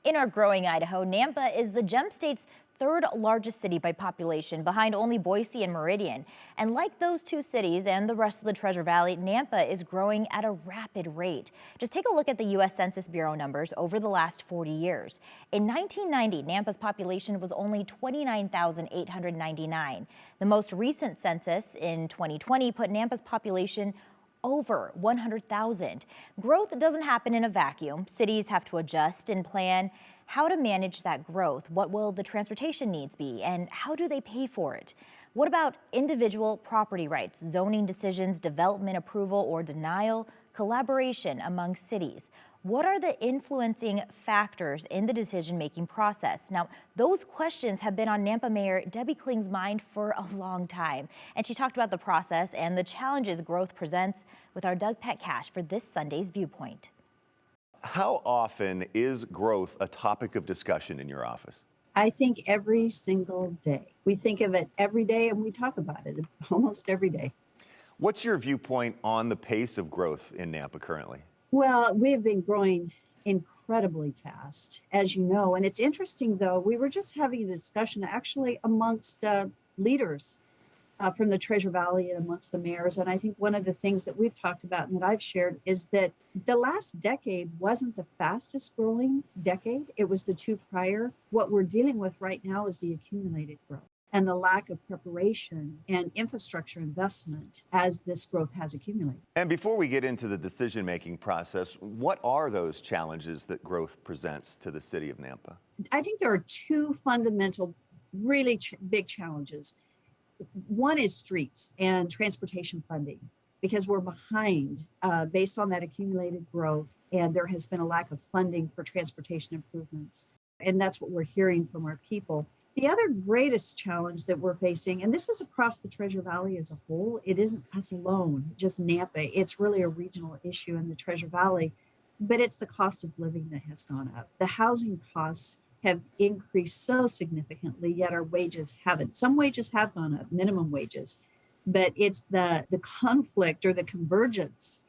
In our growing Idaho, Nampa is the Gem State's third largest city by population, behind only Boise and Meridian. And like those two cities and the rest of the Treasure Valley, Nampa is growing at a rapid rate. Just take a look at the U.S. Census Bureau numbers over the last 40 years. In 1990, Nampa's population was only 29,899. The most recent census in 2020 put Nampa's population over 100,000. Growth doesn't happen in a vacuum. Cities have to adjust and plan how to manage that growth. What will the transportation needs be, and how do they pay for it? What about individual property rights, zoning decisions, development approval or denial, collaboration among cities? What are the influencing factors in the decision-making process? Now, those questions have been on Nampa Mayor Debbie Kling's mind for a long time. And she talked about the process and the challenges growth presents with our Doug Petcash for this Sunday's Viewpoint. How often is growth a topic of discussion in your office? I think every single day. We think of it every day and we talk about it almost every day. What's your viewpoint on the pace of growth in Nampa currently? Well, we have been growing incredibly fast, as you know. And it's interesting, though, we were just having a discussion actually amongst leaders from the Treasure Valley and amongst the mayors. And I think one of the things that we've talked about and that I've shared is that the last decade wasn't the fastest growing decade. It was the two prior. What we're dealing with right now is the accumulated growth and the lack of preparation and infrastructure investment as this growth has accumulated. And before we get into the decision-making process, what are those challenges that growth presents to the city of Nampa? I think there are two fundamental, really big challenges. One is streets and transportation funding, because we're behind based on that accumulated growth, and there has been a lack of funding for transportation improvements. And that's what we're hearing from our people. The other greatest challenge that we're facing, and this is across the Treasure Valley as a whole, it isn't us alone, just Nampa. It's really a regional issue in the Treasure Valley, but it's the cost of living that has gone up. The housing costs have increased so significantly, yet our wages haven't. Some wages have gone up, minimum wages, but it's the conflict or the convergence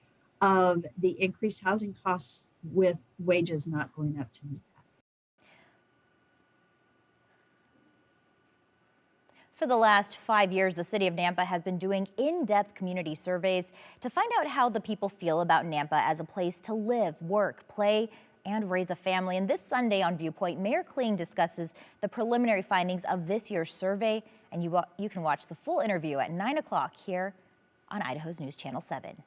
of the increased housing costs with wages not going up to meet that. For the last 5 years, the city of Nampa has been doing in-depth community surveys to find out how the people feel about Nampa as a place to live, work, play, and raise a family. And this Sunday on Viewpoint, Mayor Kling discusses the preliminary findings of this year's survey, and you can watch the full interview at 9 o'clock here on Idaho's News Channel 7.